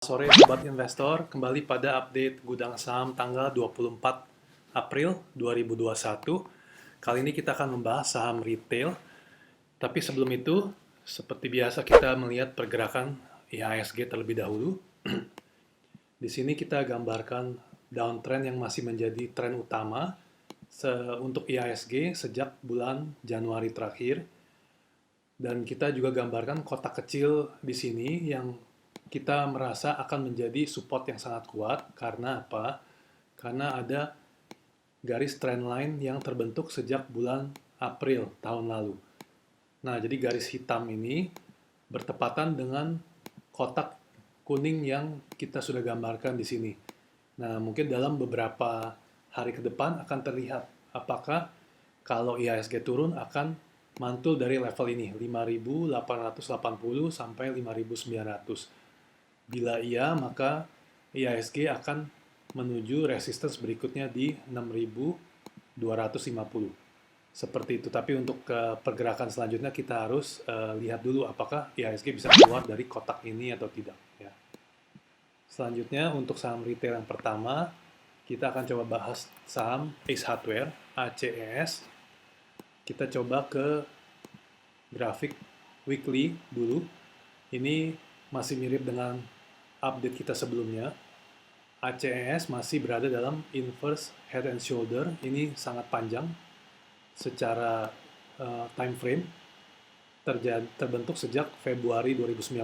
Sore Sobat Investor, kembali pada update Gudang Saham tanggal 24 April 2021. Kali ini kita akan membahas saham retail, tapi sebelum itu, seperti biasa kita melihat pergerakan IHSG terlebih dahulu. Di sini kita gambarkan downtrend yang masih menjadi tren utama untuk IHSG sejak bulan Januari terakhir. Dan kita juga gambarkan kotak kecil di sini yang kita merasa akan menjadi support yang sangat kuat. Karena apa? Karena ada garis trendline yang terbentuk sejak bulan April tahun lalu. Nah, jadi garis hitam ini bertepatan dengan kotak kuning yang kita sudah gambarkan di sini. Nah, mungkin dalam beberapa hari ke depan akan terlihat apakah kalau IHSG turun akan mantul dari level ini, 5.880 sampai 5.900. Bila iya, maka IHSG akan menuju resistance berikutnya di 6.250. Seperti itu. Tapi untuk pergerakan selanjutnya kita harus lihat dulu apakah IHSG bisa keluar dari kotak ini atau tidak. Ya. Selanjutnya untuk saham retail yang pertama, kita akan coba bahas saham Ace Hardware, ACES. Kita coba ke grafik weekly dulu. Ini masih mirip dengan update kita sebelumnya. ACES masih berada dalam inverse head and shoulder. Ini sangat panjang secara time frame. Terbentuk sejak Februari 2019.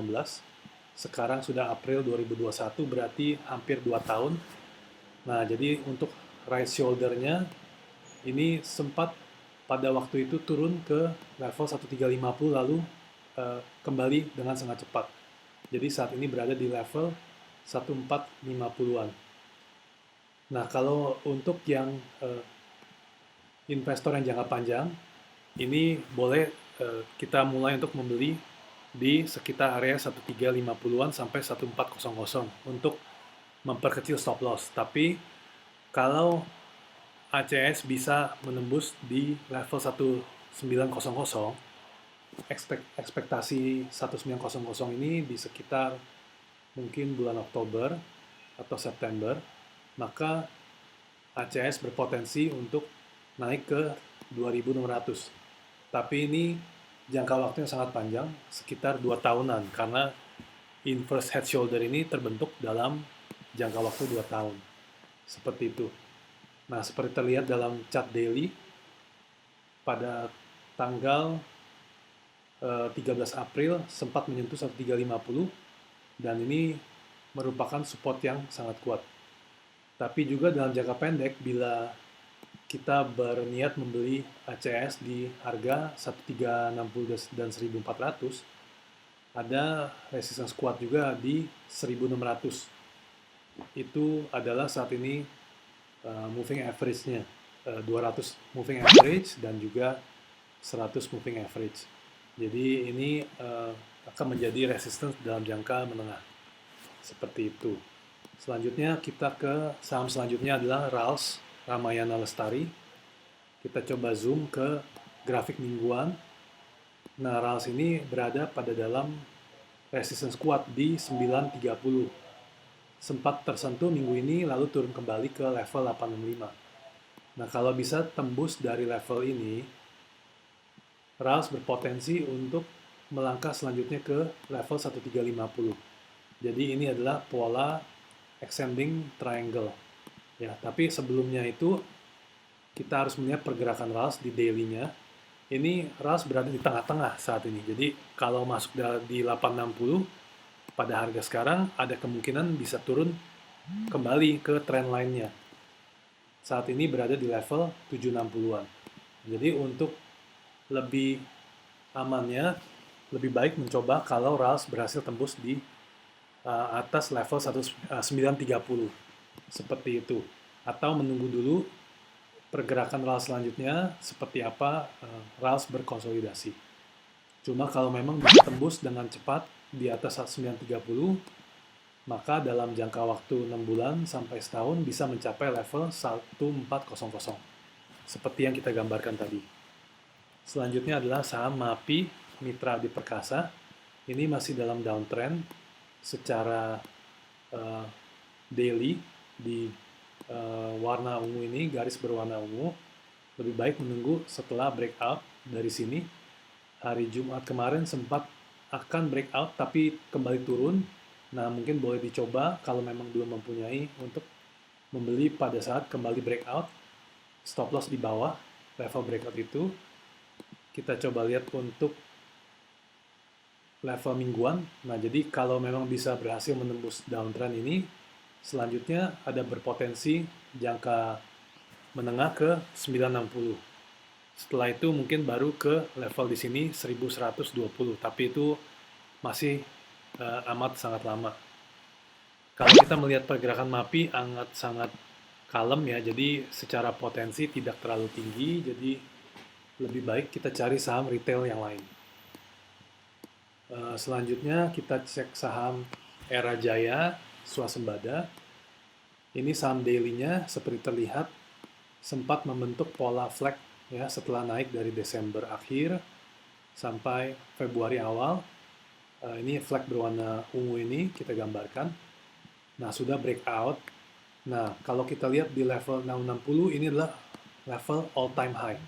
Sekarang sudah April 2021, berarti hampir 2 tahun. Nah, jadi untuk right shoulder-nya ini sempat pada waktu itu turun ke level 1350 lalu kembali dengan sangat cepat. Jadi saat ini berada di level 1450-an. Nah, kalau untuk yang investor yang jangka panjang, ini boleh kita mulai untuk membeli di sekitar area 1350-an sampai 1400 untuk memperkecil stop loss. Tapi kalau ACS bisa menembus di level 1900, ekspektasi 1900 ini di sekitar mungkin bulan Oktober atau September, maka ACS berpotensi untuk naik ke 2600. Tapi ini jangka waktunya sangat panjang, sekitar 2 tahunan, karena inverse head shoulder ini terbentuk dalam jangka waktu 2 tahun. Seperti itu. Nah, seperti terlihat dalam chart daily, pada tanggal 13 April sempat menyentuh 1350, dan ini merupakan support yang sangat kuat. Tapi juga dalam jangka pendek, bila kita berniat membeli ACS di harga 1360 dan 1400, ada resistance kuat juga di 1600. Itu adalah saat ini moving average-nya, 200 moving average dan juga 100 moving average. Jadi ini akan menjadi resistance dalam jangka menengah. Seperti itu. Selanjutnya kita ke saham selanjutnya adalah RALS, Ramayana Lestari. Kita coba zoom ke grafik mingguan. Nah, RALS ini berada pada dalam resistance kuat di 930. Sempat tersentuh minggu ini lalu turun kembali ke level 865. Nah, kalau bisa tembus dari level ini, RALS berpotensi untuk melangkah selanjutnya ke level 1350. Jadi ini adalah pola ascending triangle. Ya, tapi sebelumnya itu kita harus melihat pergerakan RALS di daily-nya. Ini RALS berada di tengah-tengah saat ini. Jadi kalau masuk di 860 pada harga sekarang, ada kemungkinan bisa turun kembali ke trend line-nya. Saat ini berada di level 760-an. Jadi untuk lebih amannya, lebih baik mencoba kalau RALS berhasil tembus di atas level 930. Seperti itu. Atau menunggu dulu pergerakan RALS selanjutnya seperti apa RALS berkonsolidasi. Cuma kalau memang bisa tembus dengan cepat di atas 930, maka dalam jangka waktu 6 bulan sampai setahun bisa mencapai level 1400, seperti yang kita gambarkan tadi. Selanjutnya adalah saham MAPI Mitra Adi Perkasa. Ini masih dalam downtrend secara daily di warna ungu ini, garis berwarna ungu, lebih baik menunggu setelah breakout dari sini. Hari Jumat kemarin sempat akan breakout tapi kembali turun. Nah, mungkin boleh dicoba kalau memang belum mempunyai untuk membeli pada saat kembali breakout. Stop loss di bawah level breakout itu. Kita coba lihat untuk level mingguan. Nah, jadi kalau memang bisa berhasil menembus downtrend ini, selanjutnya ada berpotensi jangka menengah ke 960. Setelah itu mungkin baru ke level di sini 1120, tapi itu masih amat sangat lama. Kalau kita melihat pergerakan MAPI sangat kalem ya, jadi secara potensi tidak terlalu tinggi, jadi lebih baik kita cari saham retail yang lain. Selanjutnya kita cek saham Era Jaya Swasembada. Ini saham daily-nya seperti terlihat sempat membentuk pola flag ya setelah naik dari Desember akhir sampai Februari awal. Ini flag berwarna ungu ini kita gambarkan. Nah, sudah breakout. Nah, kalau kita lihat di level 660 ini adalah level all time high.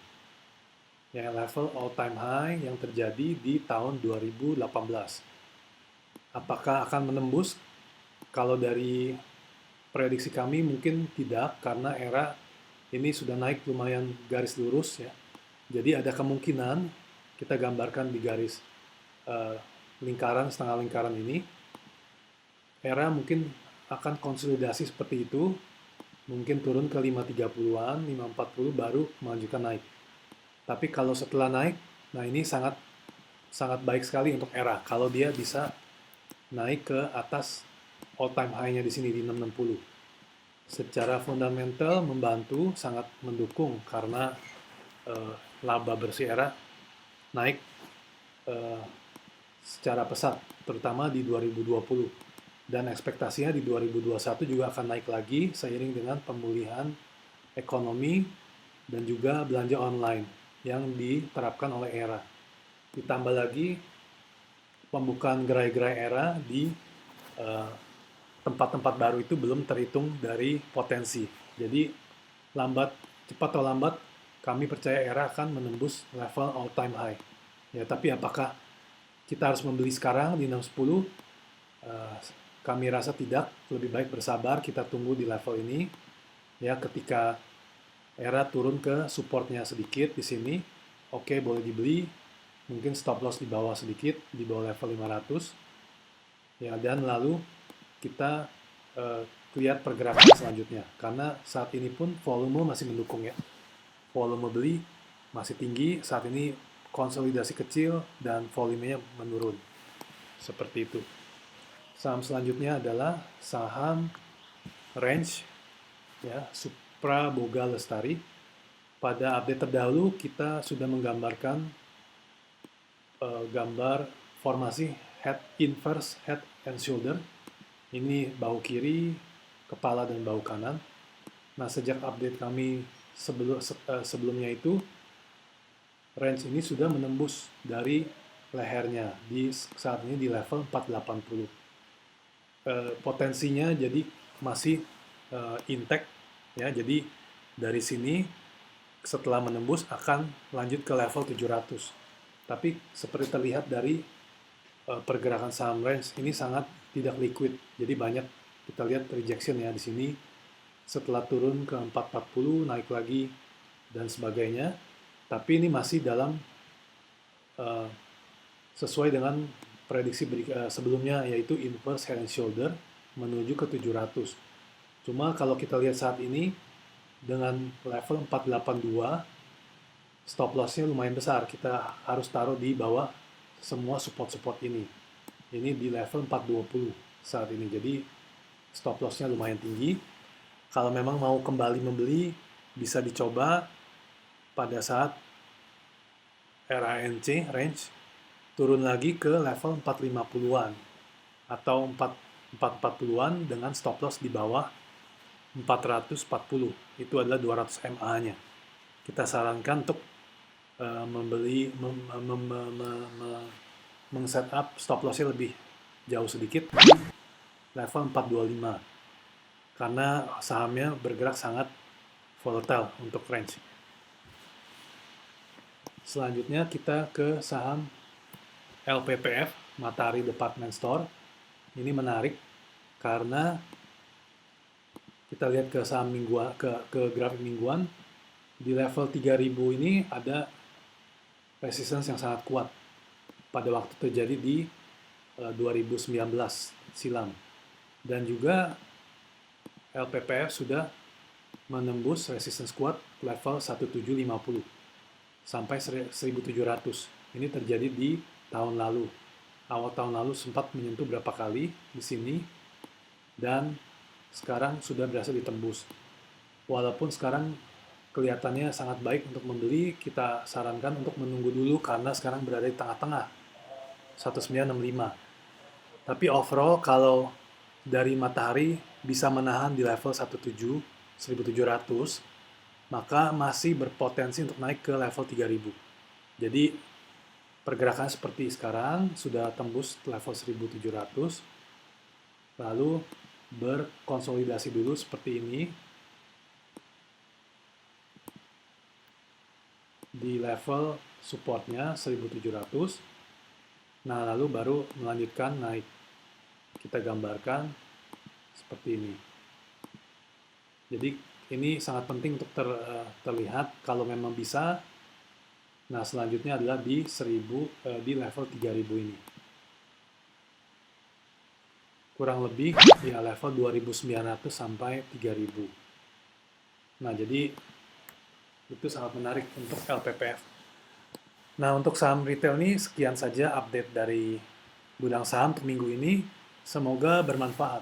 Ya, level all time high yang terjadi di tahun 2018. Apakah akan menembus? Kalau dari prediksi kami mungkin tidak, karena Era ini sudah naik lumayan garis lurus ya. Jadi ada kemungkinan kita gambarkan di garis lingkaran, setengah lingkaran ini, Era mungkin akan konsolidasi seperti itu, mungkin turun ke 530-an, 540 baru melanjutkan naik. Tapi kalau setelah naik, nah ini sangat baik sekali untuk Era kalau dia bisa naik ke atas all time high-nya di sini di 660. Secara fundamental membantu, sangat mendukung karena laba bersih Era naik secara pesat, terutama di 2020. Dan ekspektasinya di 2021 juga akan naik lagi seiring dengan pemulihan ekonomi dan juga belanja online yang diterapkan oleh Era. Ditambah lagi pembukaan gerai-gerai Era di tempat-tempat baru itu belum terhitung dari potensi. Jadi cepat atau lambat kami percaya Era akan menembus level all time high. Ya, tapi apakah kita harus membeli sekarang di 610? Kami rasa tidak, lebih baik bersabar, kita tunggu di level ini. Ya, ketika Era turun ke supportnya sedikit di sini, oke, boleh dibeli. Mungkin stop loss di bawah sedikit, di bawah level 500. Ya, dan lalu kita lihat pergerakan selanjutnya. Karena saat ini pun volume masih mendukung ya. Volume beli masih tinggi, saat ini konsolidasi kecil dan volumenya menurun. Seperti itu. Saham selanjutnya adalah saham Range ya, Supra Boga Lestari. Pada update terdahulu kita sudah menggambarkan gambar formasi inverse head and shoulder. Ini bahu kiri, kepala dan bahu kanan. Nah, sejak update kami sebelumnya itu, range ini sudah menembus dari lehernya di saat ini di level 480. Potensinya jadi masih intact ya, jadi dari sini setelah menembus akan lanjut ke level 700. Tapi seperti terlihat dari pergerakan saham range ini sangat tidak liquid, jadi banyak kita lihat rejection ya di sini setelah turun ke 440 naik lagi dan sebagainya. Tapi ini masih dalam sesuai dengan prediksi sebelumnya, yaitu inverse head and shoulder menuju ke 700. Cuma kalau kita lihat saat ini dengan level 482 stop loss-nya lumayan besar, kita harus taruh di bawah semua support-support ini. Ini di level 420 saat ini, jadi stop loss-nya lumayan tinggi. Kalau memang mau kembali membeli, bisa dicoba pada saat RANC range turun lagi ke level 450-an atau 440-an dengan stop loss di bawah 440. Itu adalah 200 MA-nya. Kita sarankan untuk membeli, meng-setup stop loss-nya lebih jauh sedikit di level 425. karena sahamnya bergerak sangat volatile untuk range. Selanjutnya kita ke saham LPPF, Matahari Department Store. Ini menarik karena kita lihat ke saham mingguan, ke grafik mingguan, di level 3000 ini ada resistance yang sangat kuat pada waktu terjadi di 2019 silam. Dan juga LPPF sudah menembus resistance kuat level 1750 sampai 1700. Ini terjadi di tahun lalu. Awal tahun lalu sempat menyentuh berapa kali di sini dan sekarang sudah berhasil ditembus. Walaupun sekarang kelihatannya sangat baik untuk membeli, kita sarankan untuk menunggu dulu karena sekarang berada di tengah-tengah 1965. Tapi overall kalau dari Matahari bisa menahan di level 1700, maka masih berpotensi untuk naik ke level 3000. Jadi pergerakan seperti sekarang sudah tembus level 1700, lalu berkonsolidasi dulu seperti ini di level supportnya 1700. Nah, lalu baru melanjutkan naik. Kita gambarkan seperti ini. Jadi ini sangat penting untuk terlihat kalau memang bisa. Nah, selanjutnya adalah di di level 3000 ini. Kurang lebih ya level 2900 sampai 3000. Nah, jadi itu sangat menarik untuk LPPF. Nah, untuk saham retail ini sekian saja update dari Gudang Saham untuk minggu ini. Semoga bermanfaat.